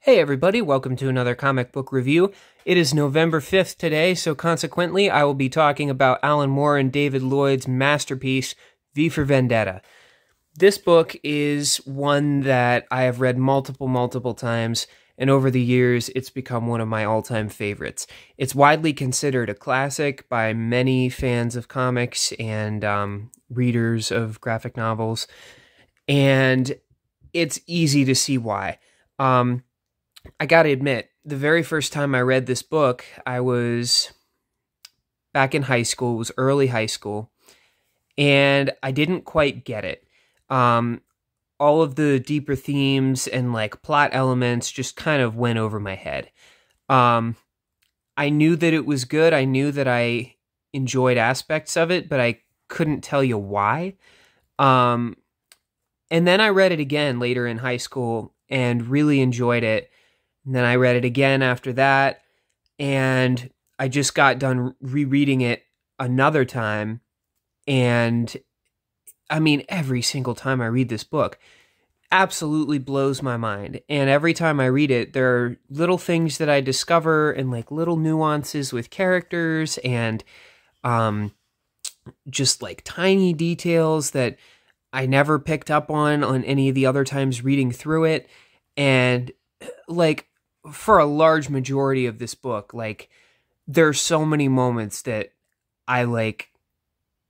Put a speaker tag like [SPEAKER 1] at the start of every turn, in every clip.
[SPEAKER 1] Hey everybody, welcome to another comic book review. It is November 5th today, so consequently I will be talking about Alan Moore and David Lloyd's masterpiece, V for Vendetta. This book is one that I have read multiple times, and over the years it's become one of my all-time favorites. It's widely considered a classic by many fans of comics and readers of graphic novels, and it's easy to see why. I gotta admit, the very first time I read this book, I was back in high school. It was early high school, and I didn't quite get it. All of the deeper themes and like plot elements just kind of went over my head. I knew that it was good. I knew that I enjoyed aspects of it, but I couldn't tell you why. And then I read it again later in high school and really enjoyed it. And then I read it again after that, and I just got done rereading it another time. And I mean, every single time I read this book, absolutely blows my mind. And every time I read it, there are little things that I discover and like little nuances with characters and just like tiny details that I never picked up on any of the other times reading through it. And like, for a large majority of this book, like, there's so many moments that I like,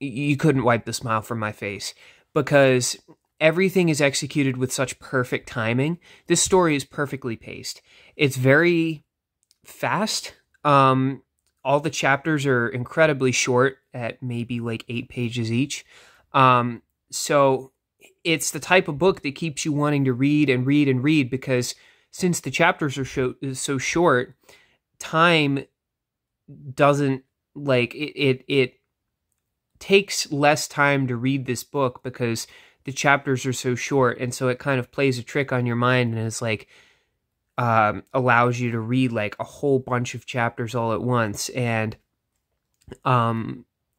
[SPEAKER 1] you couldn't wipe the smile from my face because everything is executed with such perfect timing. This story is perfectly paced. It's very fast. All the chapters are incredibly short at maybe like 8 pages each. So it's the type of book that keeps you wanting to read and read and read because since the chapters are so short, time doesn't, like, it takes less time to read this book because the chapters are so short, and so it kind of plays a trick on your mind and is like, allows you to read like a whole bunch of chapters all at once. And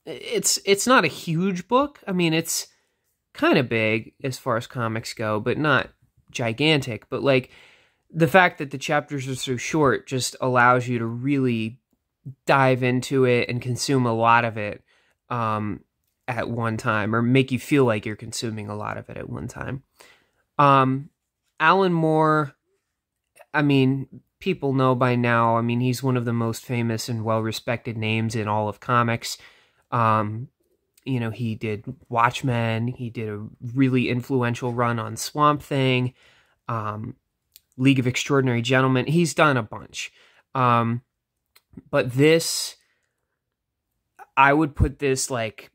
[SPEAKER 1] it's not a huge book. I mean, it's kind of big as far as comics go, but not gigantic. But like, the fact that the chapters are so short just allows you to really dive into it and consume a lot of it at one time, or make you feel like you're consuming a lot of it at one time. Alan Moore, I mean, people know by now, I mean, he's one of the most famous and well-respected names in all of comics. You know, he did Watchmen, he did a really influential run on Swamp Thing, League of Extraordinary Gentlemen. He's done a bunch. But this, I would put this like,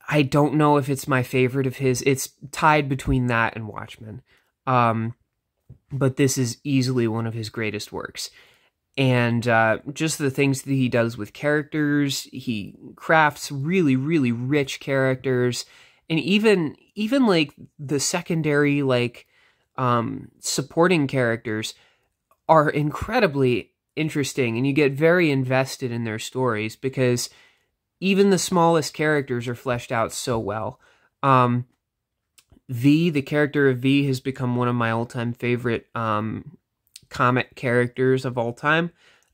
[SPEAKER 1] I don't know if it's my favorite of his. It's tied between that and Watchmen. But this is easily one of his greatest works. And just the things that he does with characters, he crafts really rich characters. And even like the secondary, like, supporting characters are incredibly interesting, and you get very invested in their stories because even the smallest characters are fleshed out so well. The character of V has become one of my all-time favorite comic characters of all time.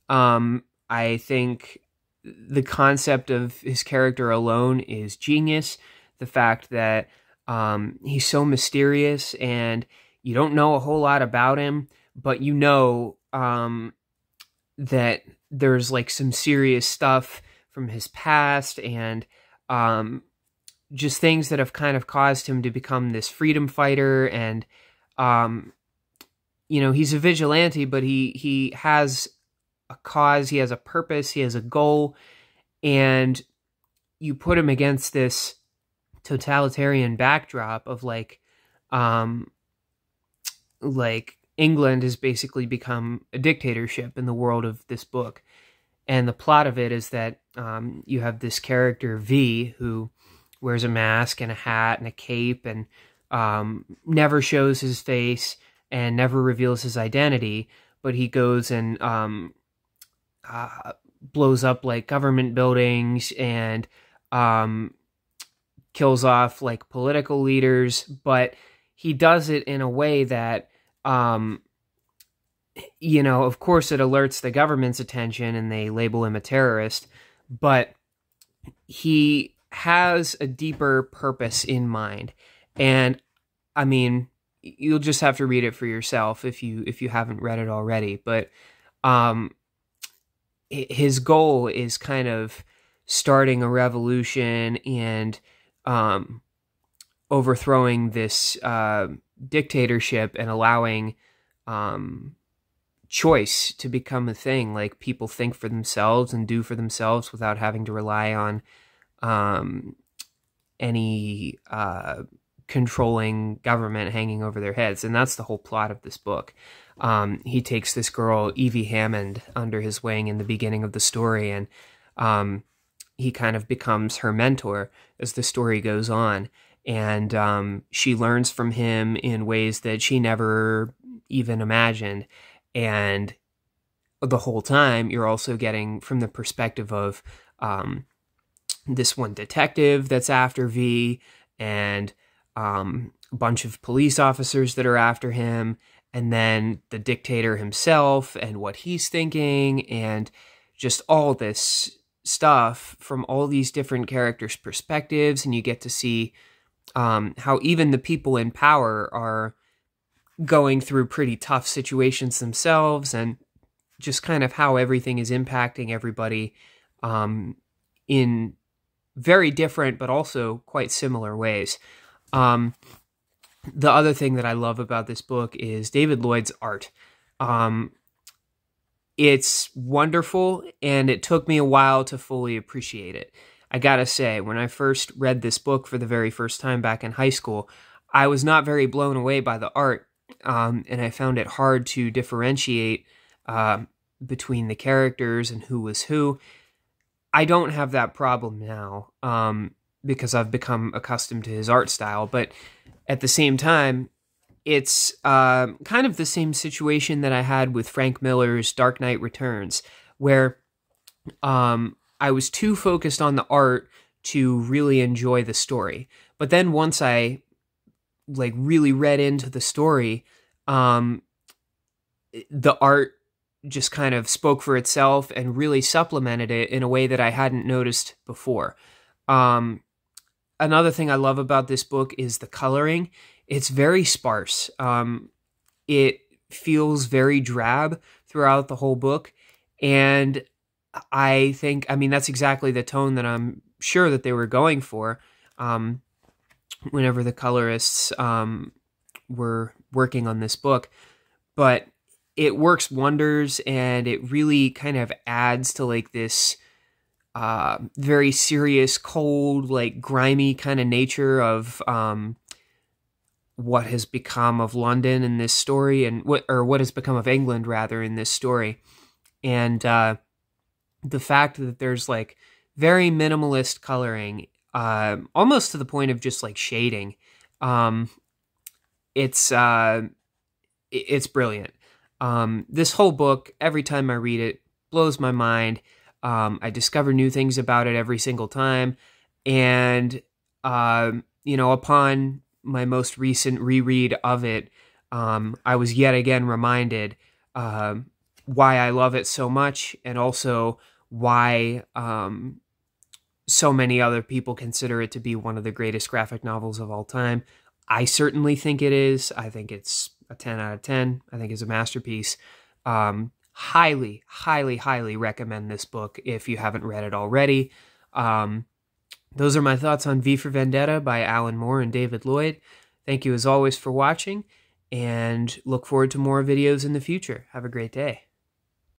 [SPEAKER 1] I think the concept of his character alone is genius. The fact that he's so mysterious and you don't know a whole lot about him, but you know that there's like some serious stuff from his past and just things that have kind of caused him to become this freedom fighter. And, you know, he's a vigilante, but he has a cause, he has a purpose, he has a goal, and you put him against this totalitarian backdrop of like England has basically become a dictatorship in the world of this book. And the plot of it is that you have this character, V, who wears a mask and a hat and a cape and never shows his face and never reveals his identity, but he goes and blows up like government buildings and kills off like political leaders, but he does it in a way that of course it alerts the government's attention and they label him a terrorist, but he has a deeper purpose in mind. And I mean, you'll just have to read it for yourself if you haven't read it already, but his goal is kind of starting a revolution and overthrowing this dictatorship and allowing choice to become a thing. Like, people think for themselves and do for themselves without having to rely on any controlling government hanging over their heads. And that's the whole plot of this book. He takes this girl, Evie Hammond, under his wing in the beginning of the story, and he kind of becomes her mentor as the story goes on. And she learns from him in ways that she never even imagined. And the whole time, you're also getting from the perspective of this one detective that's after V, and a bunch of police officers that are after him, and then the dictator himself and what he's thinking, and just all this stuff from all these different characters' perspectives. And you get to see how even the people in power are going through pretty tough situations themselves, and just kind of how everything is impacting everybody in very different but also quite similar ways. The other thing that I love about this book is David Lloyd's art. It's wonderful, and it took me a while to fully appreciate it. I gotta say, when I first read this book for the very first time back in high school, I was not very blown away by the art, and I found it hard to differentiate between the characters and who was who. I don't have that problem now, because I've become accustomed to his art style, but at the same time, it's kind of the same situation that I had with Frank Miller's Dark Knight Returns, where I was too focused on the art to really enjoy the story. But then once I really read into the story, the art just kind of spoke for itself and really supplemented it in a way that I hadn't noticed before. Another thing I love about this book is the coloring. It's very sparse. It feels very drab throughout the whole book. And I mean, that's exactly the tone that I'm sure that they were going for whenever the colorists were working on this book. But it works wonders, and it really kind of adds to this very serious, cold, grimy kind of nature of what has become of London in this story, and what has become of England rather in this story. And the fact that there's very minimalist coloring, almost to the point of just shading. It's brilliant. This whole book, every time I read it, blows my mind. I discover new things about it every single time. And, upon my most recent reread of it, I was yet again reminded why I love it so much, and also why so many other people consider it to be one of the greatest graphic novels of all time. I certainly think it is. I think it's a 10 out of 10. I think it's a masterpiece. Highly, highly, highly recommend this book if you haven't read it already. Those are my thoughts on V for Vendetta by Alan Moore and David Lloyd. Thank you as always for watching, and look forward to more videos in the future. Have a great day.